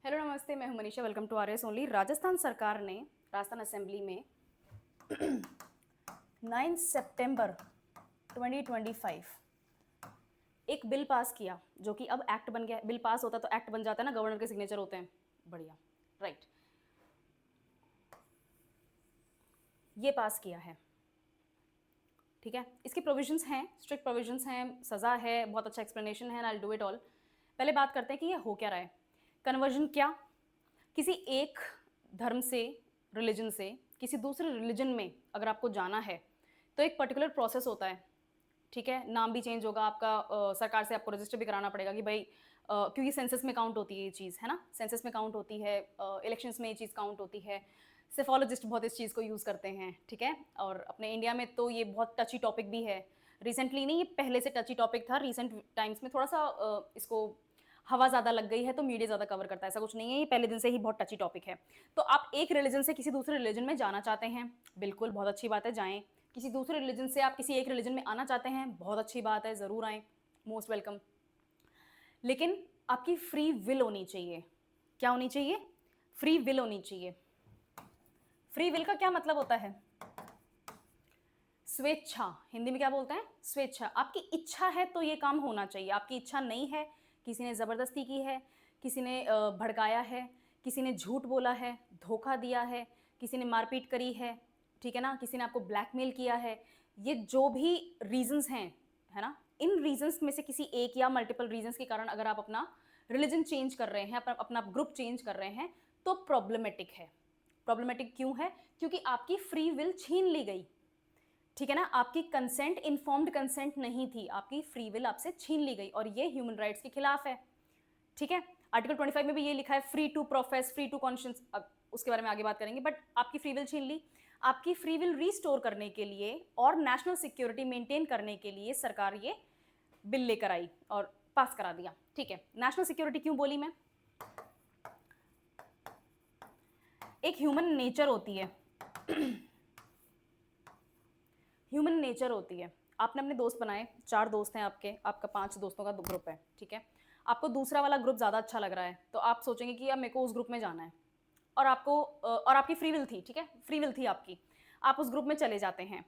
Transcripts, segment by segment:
Hello नमस्ते, मैं हूं Manisha. Welcome to RS only. Rajasthan सरकार ने राजस्थान असेंबली में 9 सितंबर 2025 एक बिल पास किया जो कि अब एक्ट बन गया। बिल पास होता तो एक्ट बन जाता है ना, गवर्नर के सिग्नेचर होते हैं। बढ़िया, राइट। ये पास किया है, ठीक है। इसके प्रोविजंस हैं, स्ट्रिक्ट प्रोविजंस हैं, सज़ा है, बहुत अच्छा एक्सप्लेनेशन है, आई डू इट ऑल। पहले बात करते हैं कि ये हो क्या रहा है। कन्वर्जन क्या? किसी एक धर्म से, रिलीजन से किसी दूसरे रिलीजन में अगर आपको जाना है तो एक पर्टिकुलर प्रोसेस होता है, ठीक है। नाम भी चेंज होगा आपका, सरकार से आपको रजिस्टर भी कराना पड़ेगा कि भाई क्योंकि सेंसस में काउंट होती है ये चीज़, है ना। सेंसस में काउंट होती है, इलेक्शंस में ये चीज़ काउंट होती है। सेफोलॉजिस्ट बहुत इस चीज़ को यूज़ करते हैं, ठीक है। और अपने इंडिया में तो ये बहुत टची टॉपिक भी है। रिसेंटली नहीं, ये पहले से टची टॉपिक था। रिसेंट टाइम्स में थोड़ा सा इसको हवा ज़्यादा लग गई है तो मीडिया ज़्यादा कवर करता है, ऐसा कुछ नहीं है। ये पहले दिन से ही बहुत टची टॉपिक है। तो आप एक रिलीजन से किसी दूसरे रिलीजन में जाना चाहते हैं, बिल्कुल बहुत अच्छी बात है, जाएं। किसी दूसरे रिलीजन से आप किसी एक रिलीजन में आना चाहते हैं, बहुत अच्छी बात है, ज़रूर आएँ, मोस्ट वेलकम। लेकिन आपकी फ्री विल होनी चाहिए। क्या होनी चाहिए? फ्री विल होनी चाहिए। फ्री विल का क्या मतलब होता है? स्वेच्छा। हिंदी में क्या बोलते हैं? स्वेच्छा। आपकी इच्छा है तो ये काम होना चाहिए। आपकी इच्छा नहीं है, किसी ने ज़बरदस्ती की है, किसी ने भड़काया है, किसी ने झूठ बोला है, धोखा दिया है, किसी ने मारपीट करी है, ठीक है ना, किसी ने आपको ब्लैकमेल किया है, ये जो भी रीजंस हैं, है ना, इन रीजंस में से किसी एक या मल्टीपल रीजंस के कारण अगर आप अपना रिलीजन चेंज कर रहे हैं, अपना ग्रुप चेंज कर रहे हैं, तो प्रॉब्लमेटिक है। प्रॉब्लमेटिक क्यों है? क्योंकि आपकी फ्री विल छीन ली गई, ठीक है ना। आपकी कंसेंट, इन्फॉर्म्ड कंसेंट नहीं थी, आपकी फ्री विल आपसे छीन ली गई, और ये ह्यूमन राइट्स के खिलाफ है, ठीक है। आर्टिकल 25 में भी ये लिखा है, free to profess, free to conscious. अब उसके बारे में आगे बात करेंगे, बट आपकी फ्री विल छीन ली। आपकी फ्री विल रिस्टोर करने के लिए और नेशनल सिक्योरिटी मेंटेन करने के लिए सरकार ये बिल लेकर आई और पास करा दिया, ठीक है। नेशनल सिक्योरिटी क्यों बोली मैं? एक ह्यूमन नेचर होती है, ह्यूमन नेचर होती है। आपने अपने दोस्त बनाए, 4 दोस्त हैं आपके, आपका 5 दोस्तों का ग्रुप है, ठीक है। आपको दूसरा वाला ग्रुप ज़्यादा अच्छा लग रहा है तो आप सोचेंगे कि अब मेरे को उस ग्रुप में जाना है, और आपको और आपकी फ्री विल थी, ठीक है, फ्री विल थी आपकी, आप उस ग्रुप में चले जाते हैं।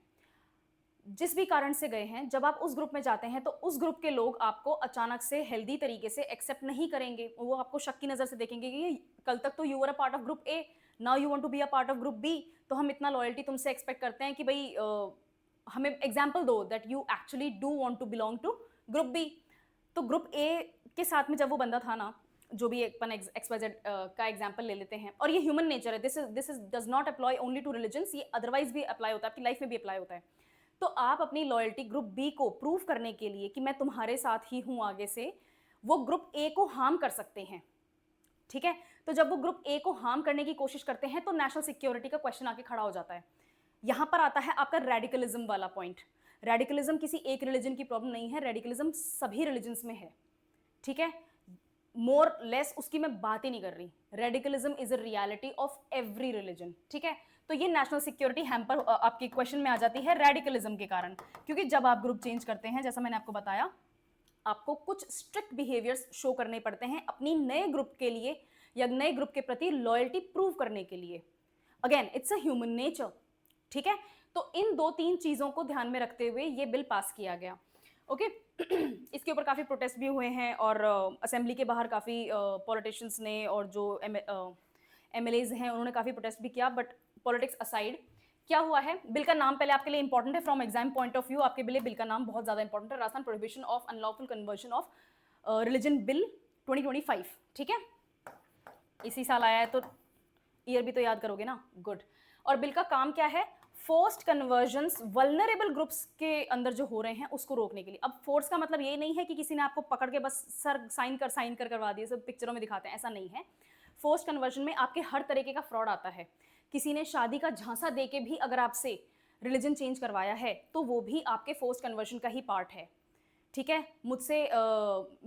जिस भी कारण से गए हैं, जब आप उस ग्रुप में जाते हैं तो उस ग्रुप के लोग आपको अचानक से हेल्दी तरीके से एक्सेप्ट नहीं करेंगे। वो आपको शक की नज़र से देखेंगे कि कल तक तो you were a part of group A, now you want to be a part of group B, तो हम इतना लॉयल्टी तुमसे एक्सपेक्ट करते हैं कि भाई हमें एग्जाम्पल दो that you actually do want to belong to group B. तो ग्रुप ए के साथ में जब वो बंदा था ना, जो भी अपन एक्सवाइजेड का एग्जांपल ले लेते हैं, और ये ह्यूमन नेचर है, this is does not apply only to religions, ये अदरवाइज भी अप्लाई होता है, आपकी लाइफ में भी अप्लाई होता है। तो आप अपनी लॉयल्टी ग्रुप बी को प्रूव करने के लिए कि मैं तुम्हारे साथ ही हूं आगे से, वो ग्रुप ए को हार्म कर सकते हैं, ठीक है। तो जब वो ग्रुप ए को हार्म करने की कोशिश करते हैं तो नेशनल सिक्योरिटी का क्वेश्चन आके खड़ा हो जाता है। यहां पर आता है आपका रेडिकलिज्म वाला पॉइंट। रेडिकलिज्म किसी एक रिलीजन की प्रॉब्लम नहीं है, रेडिकलिज्म सभी रिलीजन्स में है, ठीक है। मोर लेस उसकी मैं बात ही नहीं कर रही। Radicalism is a reality of every religion, ठीक है। तो ये नेशनल सिक्योरिटी हैम्पर आपके क्वेश्चन में आ जाती है रेडिकलिज्म के कारण, क्योंकि जब आप ग्रुप चेंज करते हैं, जैसा मैंने आपको बताया, आपको कुछ स्ट्रिक्ट बिहेवियर्स शो करने पड़ते हैं अपनी नए ग्रुप के लिए या नए ग्रुप के प्रति लॉयल्टी प्रूव करने के लिए। Again it's a human nature, ठीक है। तो इन 2-3 चीजों को ध्यान में रखते हुए ये बिल पास किया गया, ओके। इसके ऊपर काफी प्रोटेस्ट भी हुए हैं, और असेंबली के बाहर काफी पॉलिटिशियंस ने और जो एमएलएज हैं उन्होंने काफी प्रोटेस्ट भी किया। बट पॉलिटिक्स असाइड, क्या हुआ है, बिल का नाम पहले आपके लिए इंपॉर्टेंट है, from exam point of view आपके लिए बिल का नाम बहुत ज्यादा इंपॉर्टेंट है। Rajasthan prohibition of unlawful conversion of religion bill 2025, ठीक है। इसी साल आया है तो ईयर भी तो याद करोगे ना, गुड। और बिल का काम क्या है? फोर्स्ड कन्वर्जन्स वल्नरेबल ग्रुप्स के अंदर जो हो रहे हैं उसको रोकने के लिए। अब फोर्स का मतलब ये नहीं है कि किसी ने आपको पकड़ के बस सर साइन कर करवा दिए, सब पिक्चरों में दिखाते हैं, ऐसा नहीं है। फोर्स्ड कन्वर्जन में आपके हर तरीके का फ्रॉड आता है। किसी ने शादी का झांसा दे के भी अगर आपसे रिलीजन चेंज करवाया है तो वो भी आपके फोर्स्ड कन्वर्जन का ही पार्ट है, ठीक है। मुझसे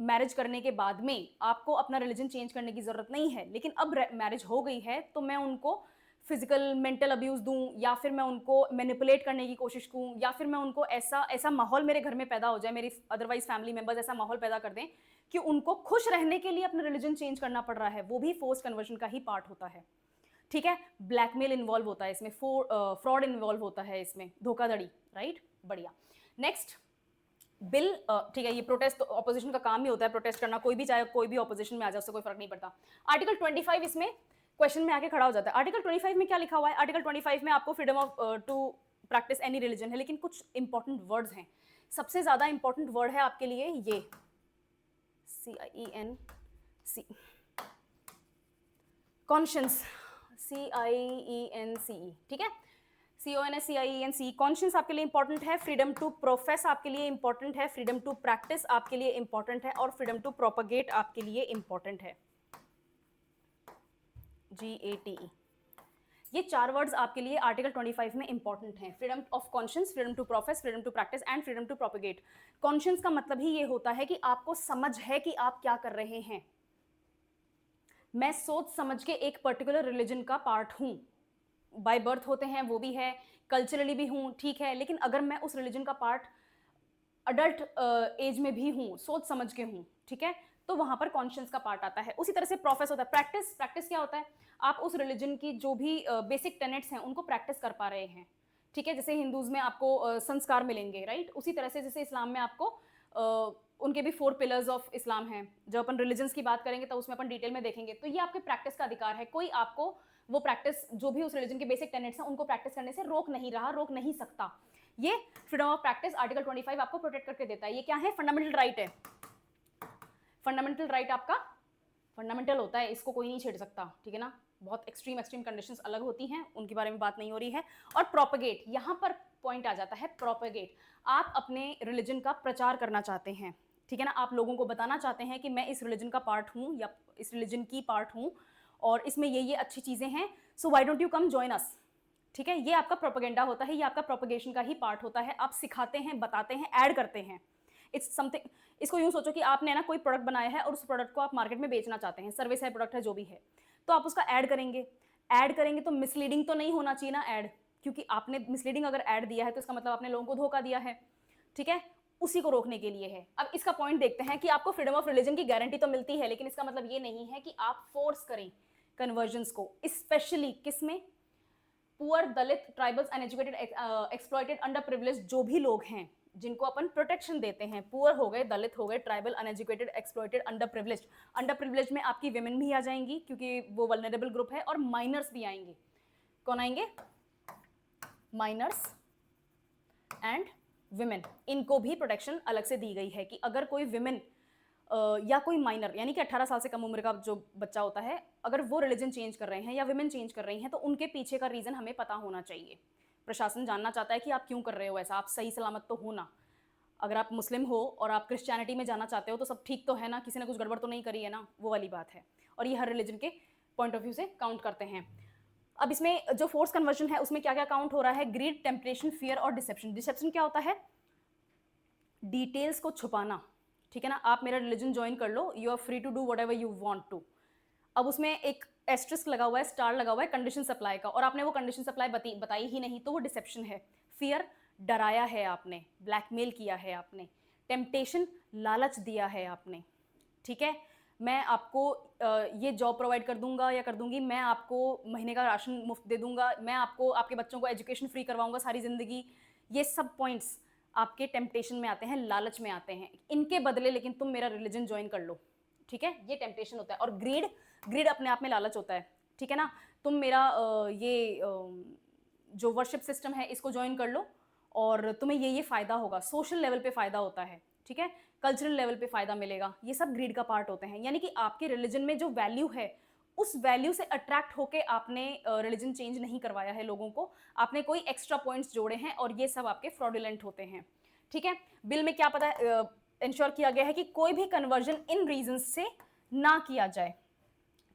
मैरिज करने के बाद में आपको अपना रिलीजन चेंज करने की ज़रूरत नहीं है, लेकिन अब मैरिज हो गई है तो मैं उनको फिजिकल मेंटल अब्यूज़ दूँ, या फिर मैं उनको मैनिपुलेट करने की कोशिश करूँ, या फिर मैं उनको ऐसा ऐसा माहौल मेरे घर में पैदा हो जाए, मेरी अदरवाइज़ फैमिली मेंबर्स ऐसा माहौल पैदा कर दें कि उनको खुश रहने के लिए अपना रिलीजन चेंज करना पड़ रहा है, वो भी फोर्स्ड कन्वर्जन का ही पार्ट होता है। ठीक है? ब्लैकमेल इन्वॉल्व होता है इसमें, फ्रॉड इन्वॉल्व होता है इसमें, धोखाधड़ी, राइट? बढ़िया। नेक्स्ट बिल, ठीक है, ये प्रोटेस्ट तो ऑपोजिशन का काम ही होता है प्रोटेस्ट करना, कोई भी चाहे कोई भी ऑपोजिशन में आ जाए, उससे कोई फर्क नहीं पड़ता। आर्टिकल 25 इसमें क्वेश्चन में आके खड़ा हो जाता है। आर्टिकल 25 में क्या लिखा हुआ है? आर्टिकल 25 में आपको freedom of to practise any religion है, लेकिन कुछ इंपॉर्टेंट वर्ड्स हैं। सबसे ज्यादा इंपॉर्टेंट वर्ड है आपके लिए ये CIENC, कॉन्शियंस, CIENCE, ठीक है? CONSCIENCE, कॉन्शियंस आपके लिए इंपॉर्टेंट है, फ्रीडम टू प्रोफेस आपके लिए इंपॉर्टेंट है, फ्रीडम टू प्रैक्टिस आपके लिए इंपॉर्टेंट है, और फ्रीडम टू प्रोपगेट आपके लिए इंपॉर्टेंट है, GATE। ये 4 वर्ड्स आपके लिए आर्टिकल 25 में इंपॉर्टेंट हैं। Freedom of conscience, freedom to profess, freedom to practise and freedom to propagate. Conscience का मतलब ही ये होता है कि आपको समझ है कि आप क्या कर रहे हैं। मैं सोच समझ के एक पर्टिकुलर रिलीजन का पार्ट हूं, बाय बर्थ होते हैं वो भी है, कल्चरली भी हूं, ठीक है, लेकिन अगर मैं उस रिलीजन का पार्ट अडल्ट एज में भी हूं, सोच समझ के हूं, ठीक है, तो वहां पर कॉन्शियंस का पार्ट आता है। उसी तरह से प्रोफेस होता है। प्रैक्टिस, प्रैक्टिस क्या होता है? आप उस रिलीजन की जो भी बेसिक टेनेट्स हैं उनको प्रैक्टिस कर पा रहे हैं, ठीक है। जैसे हिंदूज में आपको संस्कार मिलेंगे, राइट? उसी तरह से जैसे इस्लाम में आपको उनके भी 4 पिलर्स ऑफ इस्लाम हैं। जब अपन रिलीजन्स की बात करेंगे तो उसमें अपन डिटेल में देखेंगे। तो ये आपके प्रैक्टिस का अधिकार है। कोई आपको वो प्रैक्टिस, जो भी उस रिलीजन के बेसिक टेनेट्स हैं, उनको प्रैक्टिस करने से रोक नहीं रहा, रोक नहीं सकता। ये फ्रीडम ऑफ प्रैक्टिस आर्टिकल 25 आपको प्रोटेक्ट करके देता है। ये क्या है? फंडामेंटल राइट है। फंडामेंटल राइट आपका फंडामेंटल होता है, इसको कोई नहीं छेड़ सकता, ठीक है ना। बहुत एक्सट्रीम एक्सट्रीम कंडीशंस अलग होती हैं, उनके बारे में बात नहीं हो रही है। और प्रोपगेट, यहाँ पर पॉइंट आ जाता है। प्रोपगेट, आप अपने रिलीजन का प्रचार करना चाहते हैं, ठीक है ना। आप लोगों को बताना चाहते हैं कि मैं इस रिलीजन का पार्ट हूँ या इस रिलीजन की पार्ट हूँ और इसमें ये अच्छी चीज़ें हैं, so why don't you come join us, ठीक है। ये आपका प्रोपेगेंडा होता है, ये आपका प्रोपगेशन का ही पार्ट होता है। आप सिखाते हैं, बताते हैं, ऐड करते हैं। इट्स समथिंग, इसको यूँ सोचो कि आपने ना कोई प्रोडक्ट बनाया है और उस प्रोडक्ट को आप मार्केट में बेचना चाहते हैं, सर्विस है, प्रोडक्ट है, जो भी है, तो आप उसका ऐड करेंगे। ऐड करेंगे तो मिसलीडिंग तो नहीं होना चाहिए ना ऐड, क्योंकि आपने मिसलीडिंग अगर ऐड दिया है तो इसका मतलब आपने लोगों को धोखा दिया है, ठीक है। उसी को रोकने के लिए है। अब इसका पॉइंट देखते हैं कि आपको फ्रीडम ऑफ रिलीजन की गारंटी तो मिलती है, लेकिन इसका मतलब ये नहीं है कि आप फोर्स करें कन्वर्जन्स को, स्पेशली किसमें? Poor, Dalit, tribals, uneducated, exploited, under privilege जो भी लोग हैं जिनको अपन प्रोटेक्शन देते हैं। पुअर हो गए, दलित हो गए, tribal, uneducated, exploited, under privilege. Under privilege में आपकी विमेन भी आ जाएंगी क्योंकि वो वल्नरेबल ग्रुप है, और माइनर्स भी आएंगे। कौन आएंगे? Minors and women. इनको भी प्रोटेक्शन अलग से दी गई है कि अगर कोई विमेन या कोई माइनर, यानी कि 18 साल से कम उम्र का जो बच्चा होता है, अगर वो रिलीजन चेंज कर रहे हैं या विमेन चेंज कर रही हैं, तो उनके पीछे का रीज़न हमें पता होना चाहिए। प्रशासन जानना चाहता है कि आप क्यों कर रहे हो ऐसा, आप सही सलामत तो हो ना। अगर आप मुस्लिम हो और आप क्रिश्चियनिटी में जाना चाहते हो तो सब ठीक तो है ना, किसी ने कुछ गड़बड़ तो नहीं करी है ना, वो वाली बात है। और ये हर रिलीजन के पॉइंट ऑफ व्यू से काउंट करते हैं। अब इसमें जो फोर्स कन्वर्जन है उसमें क्या क्या काउंट हो रहा है? ग्रीड, टेम्पटेशन, फियर और डिसेप्शन। डिसेप्शन क्या होता है? डिटेल्स को छुपाना, ठीक है ना। आप मेरा रिलीजन ज्वाइन कर लो, you are free to do whatever you want to. अब उसमें एक एस्ट्रिस्क लगा हुआ है, स्टार लगा हुआ है कंडीशन सप्लाई का, और आपने वो कंडीशन सप्लाई बताई ही नहीं, तो वो डिसेप्शन है। फियर, डराया है आपने, ब्लैकमेल किया है आपने। टेम्पटेशन, लालच दिया है आपने, ठीक है। मैं आपको ये जॉब प्रोवाइड कर दूंगा या कर दूंगी, मैं आपको महीने का राशन मुफ्त दे दूंगा, मैं आपको आपके बच्चों को एजुकेशन फ्री करवाऊंगा सारी ज़िंदगी। ये सब पॉइंट्स आपके टेम्पटेशन में आते हैं, लालच में आते हैं। इनके बदले लेकिन तुम मेरा रिलीजन ज्वाइन कर लो, ठीक है, ये टेम्पटेशन होता है। और ग्रीड, ग्रीड अपने आप में लालच होता है, ठीक है ना। तुम मेरा जो वर्शिप सिस्टम है इसको ज्वाइन कर लो और तुम्हें ये फ़ायदा होगा, सोशल लेवल पे फ़ायदा होता है, ठीक है, कल्चरल लेवल पे फ़ायदा मिलेगा। ये सब ग्रीड का पार्ट होते हैं। यानी कि आपके रिलीजन में जो वैल्यू है, उस वैल्यू से अट्रैक्ट होके आपने रिलीजन चेंज नहीं करवाया है लोगों को, आपने कोई एक्स्ट्रा पॉइंट्स जोड़े हैं, और ये सब आपके फ्रॉडुलेंट होते हैं, ठीक है। बिल में क्या पता इंश्योर किया गया है कि कोई भी कन्वर्जन इन रीजंस से ना किया जाए,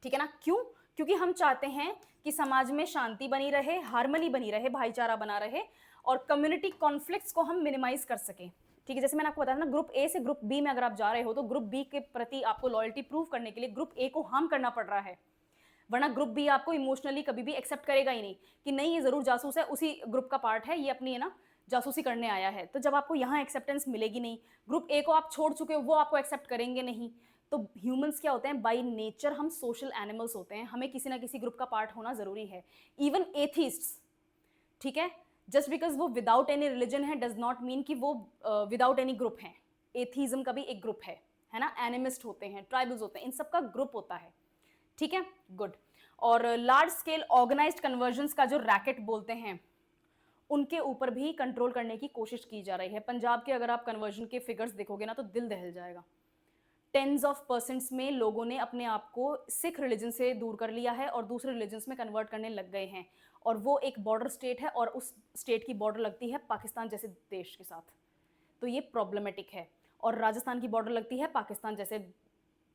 ठीक है ना। क्यों? क्योंकि हम चाहते हैं कि समाज में शांति बनी रहे, हार्मनी बनी रहे, भाईचारा बना रहे, और कम्युनिटी कॉन्फ्लिक्ट्स को हम मिनिमाइज कर सकें, ठीक है। जैसे मैंने आपको बताया ना, ग्रुप ए से ग्रुप बी में अगर आप जा रहे हो तो ग्रुप बी के प्रति आपको लॉयल्टी प्रूव करने के लिए ग्रुप ए को हार्म करना पड़ रहा है। वरना ग्रुप भी आपको इमोशनली कभी भी एक्सेप्ट करेगा ही नहीं कि नहीं ये ज़रूर जासूस है, उसी ग्रुप का पार्ट है, ये अपनी है ना जासूसी करने आया है। तो जब आपको यहाँ एक्सेप्टेंस मिलेगी नहीं, ग्रुप ए को आप छोड़ चुके हो, वो आपको एक्सेप्ट करेंगे नहीं। तो ह्यूमंस क्या होते हैं, बाय नेचर हम सोशल एनिमल्स होते हैं, हमें किसी ना किसी ग्रुप का पार्ट होना ज़रूरी है। इवन एथिस्ट्स, ठीक है, जस्ट बिकॉज वो विदाउट एनी रिलीजन है डज नॉट मीन कि वो विदाउट एनी ग्रुप है। एथीज्म का भी एक ग्रुप है ना, एनिमिस्ट होते हैं, ट्राइबल्स होते हैं, इन सब का ग्रुप होता है, ठीक है, गुड। और लार्ज स्केल ऑर्गेनाइज्ड कन्वर्जन्स का जो रैकेट बोलते हैं, उनके ऊपर भी कंट्रोल करने की कोशिश की जा रही है। पंजाब के अगर आप कन्वर्जन के फिगर्स देखोगे ना तो दिल दहल जाएगा। टेंस ऑफ परसेंट्स में लोगों ने अपने आप को सिख रिलीजन से दूर कर लिया है और दूसरे रिलीजन्स में कन्वर्ट करने लग गए हैं। और वो एक बॉर्डर स्टेट है और उस स्टेट की बॉर्डर लगती है पाकिस्तान जैसे देश के साथ, तो ये प्रॉब्लमेटिक है। और राजस्थान की बॉर्डर लगती है पाकिस्तान जैसे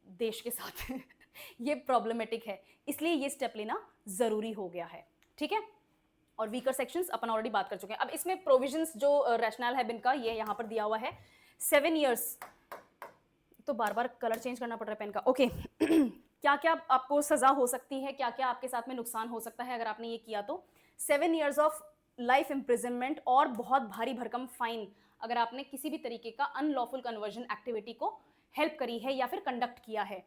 देश के साथ ये प्रॉब्लमेटिक है, इसलिए ये स्टेप लेना ज़रूरी हो गया है, ठीक है। और वीकर सेक्शंस अपन ऑलरेडी बात कर चुके हैं। अब इसमें प्रोविजंस जो रैशनल है इनका, ये यहाँ पर दिया हुआ है 7 ईयर्स, तो बार बार कलर चेंज करना पड़ रहा है पेन का, ओके क्या क्या आपको सज़ा हो सकती है, क्या क्या आपके साथ में नुकसान हो सकता है अगर आपने ये किया तो 7 ईयर्स ऑफ लाइफ इम्प्रिजनमेंट और बहुत भारी भरकम फाइन अगर आपने किसी भी तरीके का अनलॉफुल कन्वर्जन एक्टिविटी को हेल्प करी है या फिर कंडक्ट किया है।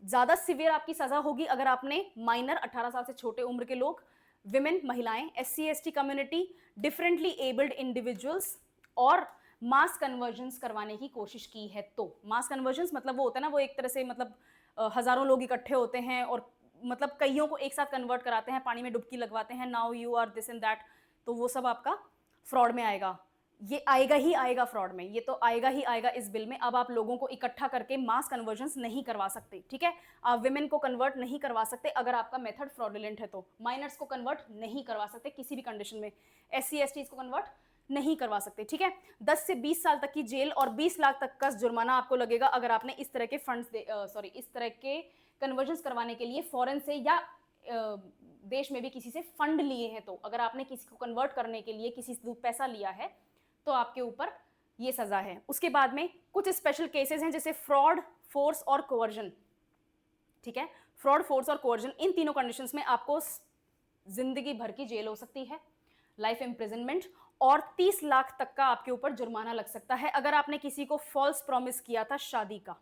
ज़्यादा सिवियर आपकी सज़ा होगी अगर आपने माइनर 18 साल से छोटे उम्र के लोग, विमेन महिलाएं, SC/ST community, differently abled individuals और मास कन्वर्जन्स करवाने की कोशिश की है। तो मास कन्वर्जन्स मतलब वो होता है ना, वो एक तरह से मतलब हज़ारों लोग इकट्ठे होते हैं और मतलब कईयों को एक साथ कन्वर्ट कराते हैं, पानी में डुबकी लगवाते हैं, now you are this and that, तो वो सब आपका फ्रॉड में आएगा। ये आएगा ही आएगा फ्रॉड में, ये तो आएगा ही आएगा इस बिल में। अब आप लोगों को इकट्ठा करके मास कन्वर्जन्स नहीं करवा सकते, ठीक है। आप विमेन को कन्वर्ट नहीं करवा सकते अगर आपका मेथड फ्रॉडुलेंट है, तो माइनर्स को कन्वर्ट नहीं करवा सकते किसी भी कंडीशन में, SC/ST को कन्वर्ट नहीं करवा सकते, ठीक है। 10 से 20 साल तक की जेल और 20 लाख तक का जुर्माना आपको लगेगा अगर आपने इस तरह के फंड्स इस तरह के कन्वर्जन्स करवाने के लिए फॉरेन से या देश में भी किसी से फंड लिए हैं। तो अगर आपने किसी को कन्वर्ट करने के लिए किसी से पैसा लिया है तो आपके ऊपर ये सज़ा है। उसके बाद में कुछ स्पेशल केसेस हैं जैसे फ्रॉड, फोर्स और कोवर्जन, ठीक है। फ्रॉड, फोर्स और कोवर्जन, इन तीनों कंडीशंस में आपको जिंदगी भर की जेल हो सकती है, लाइफ इम्प्रिजनमेंट और 30 लाख तक का आपके ऊपर जुर्माना लग सकता है अगर आपने किसी को फॉल्स प्रॉमिस किया था शादी का।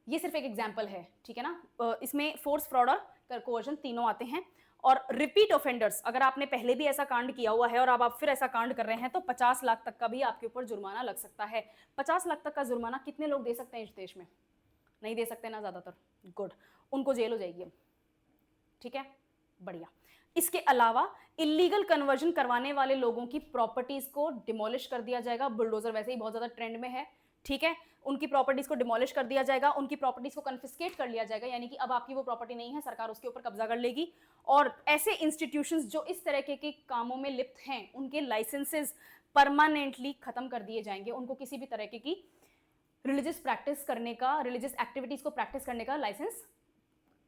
ये सिर्फ एक एग्जाम्पल है, ठीक है ना। इसमें फोर्स, फ्रॉड और कोवर्जन तीनों आते हैं। और रिपीट ऑफेंडर्स, अगर आपने पहले भी ऐसा कांड किया हुआ है और अब आप फिर ऐसा कांड कर रहे हैं तो 50 लाख तक का भी आपके ऊपर जुर्माना लग सकता है। 50 लाख तक का जुर्माना कितने लोग दे सकते हैं इस देश में? नहीं दे सकते ना ज़्यादातर, गुड, उनको जेल हो जाएगी अब, ठीक है, बढ़िया। इसके अलावा इलीगल कन्वर्जन करवाने वाले लोगों की प्रॉपर्टीज को डिमोलिश कर दिया जाएगा। बुलडोजर वैसे ही बहुत ज़्यादा ट्रेंड में है, ठीक है। उनकी प्रॉपर्टीज को डिमोलिश कर दिया जाएगा, उनकी प्रॉपर्टीज को कन्फिस्केट कर लिया जाएगा, यानी कि अब आपकी वो प्रॉपर्टी नहीं है, सरकार उसके ऊपर कब्जा कर लेगी। और ऐसे इंस्टीट्यूशंस जो इस तरह के कामों में लिप्त हैं उनके लाइसेंसेस परमानेंटली खत्म कर दिए जाएंगे। उनको किसी भी तरह की रिलीजियस प्रैक्टिस करने का, रिलीजियस एक्टिविटीज को प्रैक्टिस करने का लाइसेंस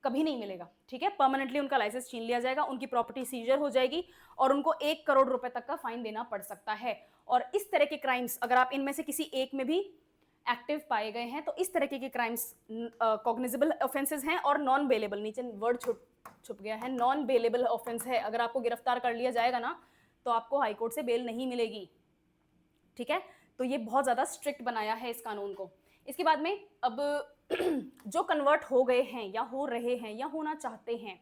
कभी नहीं मिलेगा, ठीक है। परमानेंटली उनका लाइसेंस छीन लिया जाएगा, उनकी प्रॉपर्टी सीजर हो जाएगी और उनको 1 करोड़ रुपए तक का फाइन देना पड़ सकता है। और इस तरह के क्राइम्स अगर आप इनमें से किसी एक में भी एक्टिव पाए गए हैं तो इस तरह के क्राइम्स कॉग्निजेबल ऑफेंसेस हैं और नॉन बेलेबल, नीचे वर्ड छुप गया है, नॉन बेलेबल ऑफेंस है। अगर आपको गिरफ्तार कर लिया जाएगा ना तो आपको हाईकोर्ट से बेल नहीं मिलेगी, ठीक है। तो ये बहुत ज़्यादा स्ट्रिक्ट बनाया है इस कानून को। इसके बाद में अब जो कन्वर्ट हो गए हैं या हो रहे हैं या होना चाहते हैं,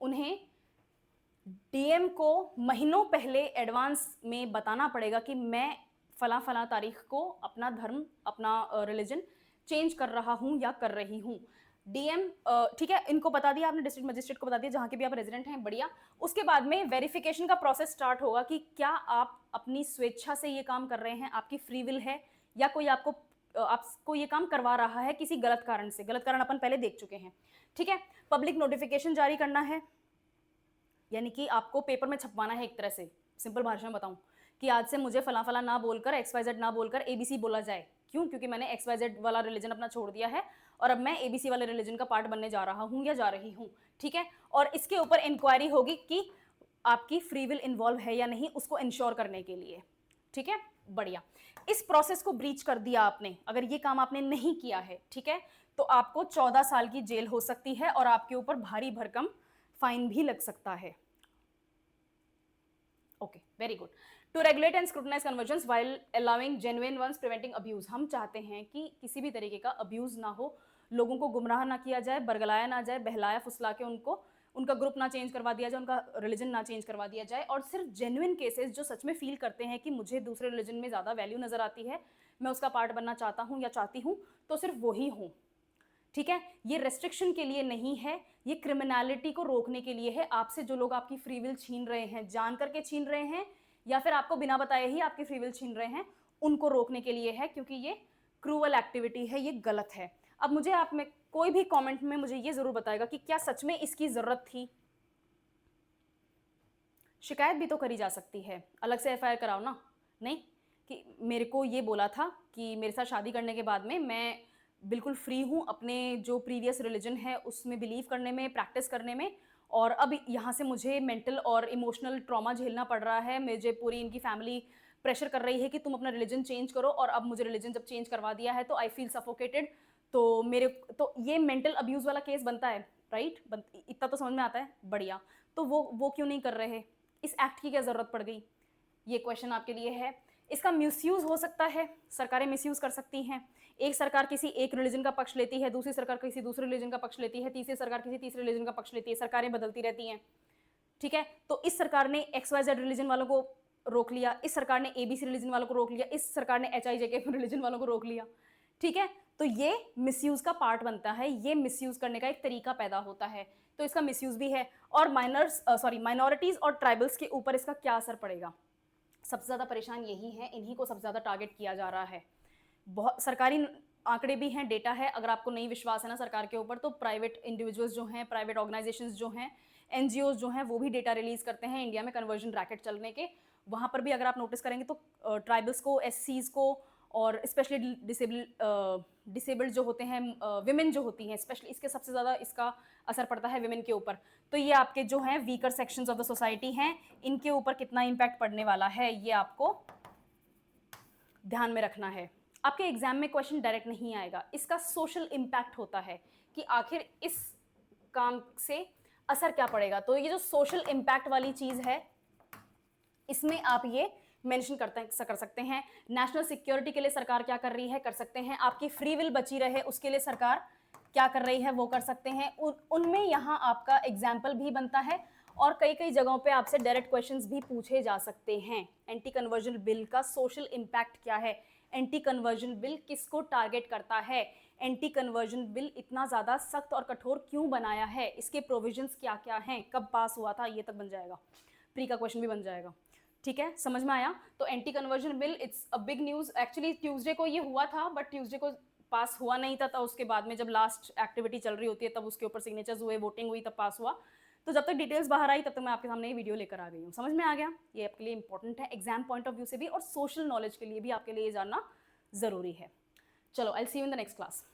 उन्हें DM को महीनों पहले एडवांस में बताना पड़ेगा कि मैं फला तारीख को अपना धर्म, अपना रिलीजन चेंज कर रहा हूँ या कर रही हूँ। DM, ठीक है, इनको बता दिया आपने, डिस्ट्रिक्ट मजिस्ट्रेट को बता दिया जहाँ के भी आप रेजिडेंट हैं, बढ़िया। उसके बाद में वेरिफिकेशन का प्रोसेस स्टार्ट होगा कि क्या आप अपनी स्वेच्छा से ये काम कर रहे हैं, आपकी फ्री विल है, या कोई आपको ये काम करवा रहा है किसी गलत कारण से। गलत कारण अपन पहले देख चुके हैं, ठीक है। पब्लिक नोटिफिकेशन जारी करना है, यानी कि आपको पेपर में छपवाना है। एक तरह से सिंपल भाषा में बताऊं कि आज से मुझे फला ना बोलकर, XYZ ना बोलकर ABC बोला जाए। क्यों? क्योंकि मैंने XYZ वाला रिलीजन अपना छोड़ दिया है और अब मैं ABC वाले रिलीजन का पार्ट बनने जा रहा हूँ या जा रही हूँ, ठीक है। और इसके ऊपर इंक्वायरी होगी कि आपकी फ्री विल इन्वॉल्व है या नहीं, उसको इंश्योर करने के लिए, ठीक है, बढ़िया। इस प्रोसेस को ब्रीच कर दिया आपने, अगर ये काम आपने नहीं किया है, ठीक है, तो आपको 14 साल की जेल हो सकती है और आपके ऊपर भारी भरकम फाइन भी लग सकता है। Okay, very good. To regulate and scrutinise conversions while allowing genuine ones, preventing abuse. हम चाहते हैं कि किसी भी तरीके का अब्यूज ना हो, लोगों को गुमराह ना किया जाए, बरगलाया ना जाए, बहलाया फुसला के उनको उनका ग्रुप ना चेंज करवा दिया जाए, उनका रिलीजन ना चेंज करवा दिया जाए, और सिर्फ जेन्युइन केसेस जो सच में फील करते हैं कि मुझे दूसरे रिलीजन में ज़्यादा वैल्यू नज़र आती है, मैं उसका पार्ट बनना चाहता हूँ या चाहती हूँ, तो सिर्फ वही हूँ। ठीक है, ये रेस्ट्रिक्शन के लिए नहीं है, ये क्रिमिनलिटी को रोकने के लिए है। आपसे जो लोग आपकी फ्री विल छीन रहे हैं, जान करके छीन रहे हैं या फिर आपको बिना बताए ही आपकी फ्री विल छीन रहे हैं, उनको रोकने के लिए है, क्योंकि ये क्रूअल एक्टिविटी है, ये गलत है। अब मुझे आप में कोई भी कमेंट में मुझे ये जरूर बताएगा कि क्या सच में इसकी जरूरत थी। शिकायत भी तो करी जा सकती है, अलग से एफआईआर कराओ ना। नहीं कि मेरे को ये बोला था कि मेरे साथ शादी करने के बाद में मैं बिल्कुल फ्री हूँ अपने जो प्रीवियस रिलीजन है उसमें बिलीव करने में, प्रैक्टिस करने में, और अब यहाँ से मुझे मेंटल और इमोशनल ट्रॉमा झेलना पड़ रहा है, मुझे पूरी इनकी फैमिली प्रेशर कर रही है कि तुम अपना रिलीजन चेंज करो, और अब मुझे रिलीजन जब चेंज करवा दिया है तो आई फील सफोकेटेड। तो मेरे तो ये मेंटल अब्यूज़ वाला केस बनता है, राइट? इतना तो समझ में आता है, बढ़िया। तो वो क्यों नहीं कर रहे? इस एक्ट की क्या ज़रूरत पड़ गई? ये क्वेश्चन आपके लिए है। इसका मिसयूज़ हो सकता है, सरकारें मिसयूज़ कर सकती हैं। एक सरकार किसी एक रिलीजन का पक्ष लेती है, दूसरी सरकार किसी दूसरे रिलीजन का पक्ष लेती है, तीसरी सरकार किसी तीसरे रिलीजन का पक्ष लेती है, सरकारें बदलती रहती हैं। ठीक है, तो इस सरकार ने XYZ रिलीजन वालों को रोक लिया, इस सरकार ने ABC रिलीजन वालों को रोक लिया, इस सरकार ने HIJK रिलीजन वालों को रोक लिया। ठीक है, तो ये मिसयूज़ का पार्ट बनता है, ये मिसयूज़ करने का एक तरीका पैदा होता है, तो इसका मिसयूज़ भी है। और माइनॉरिटीज़ और ट्राइबल्स के ऊपर इसका क्या असर पड़ेगा? सबसे ज़्यादा परेशान यही है, इन्हीं को सबसे ज़्यादा टारगेट किया जा रहा है। बहुत सरकारी आंकड़े भी हैं, डेटा है। अगर आपको नहीं विश्वास है ना सरकार के ऊपर, तो प्राइवेट इंडिविजुअल्स जो हैं, प्राइवेट ऑर्गेनाइजेशंस जो हैं, NGOs जो हैं, वो भी डेटा रिलीज़ करते हैं इंडिया में कन्वर्जन रैकेट चलने के। वहाँ पर भी अगर आप नोटिस करेंगे तो ट्राइबल्स को, SCs को, और स्पेशली डिसेबल्ड जो होते हैं, विमेन जो होती हैं स्पेशली, इसके सबसे ज़्यादा इसका असर पड़ता है विमेन के ऊपर। तो ये आपके जो हैं weaker sections of the society हैं, इनके ऊपर कितना इम्पैक्ट पड़ने वाला है, ये आपको ध्यान में रखना है। आपके एग्जाम में क्वेश्चन डायरेक्ट नहीं आएगा, इसका सोशल इम्पैक्ट होता है कि आखिर इस काम से असर क्या पड़ेगा। तो ये जो सोशल इम्पैक्ट वाली चीज़ है, इसमें आप ये मेंशन कर सकते हैं। नेशनल सिक्योरिटी के लिए सरकार क्या कर रही है, कर सकते हैं। आपकी फ्री विल बची रहे उसके लिए सरकार क्या कर रही है, वो कर सकते हैं। उनमें यहाँ आपका एग्जाम्पल भी बनता है, और कई कई जगहों पे आपसे डायरेक्ट क्वेश्चंस भी पूछे जा सकते हैं। एंटी कन्वर्जन बिल का सोशल इम्पैक्ट क्या है, एंटी कन्वर्जन बिल किसको टारगेट करता है, एंटी कन्वर्जन बिल इतना ज़्यादा सख्त और कठोर क्यों बनाया है, इसके प्रोविजंस क्या क्या हैं, कब पास हुआ था, ये तक बन जाएगा। प्री का क्वेश्चन भी बन जाएगा। ठीक है, समझ में आया? तो anti conversion bill it's a big news. Actually Tuesday को ये हुआ था, बट ट्यूसडे को पास हुआ नहीं था, तो उसके बाद में जब लास्ट एक्टिविटी चल रही होती है तब उसके ऊपर सिग्नेचर्स हुए, वोटिंग हुई, तब पास हुआ। तो जब तक डिटेल्स बाहर आई तब तक मैं आपके सामने ये वीडियो लेकर आ गई हूँ। समझ में आ गया? ये आपके लिए इंपॉर्टेंट है एग्जाम पॉइंट ऑफ व्यू से भी, और सोशल नॉलेज के लिए भी आपके लिए ये जानना ज़रूरी है। चलो, I will see you in the next class.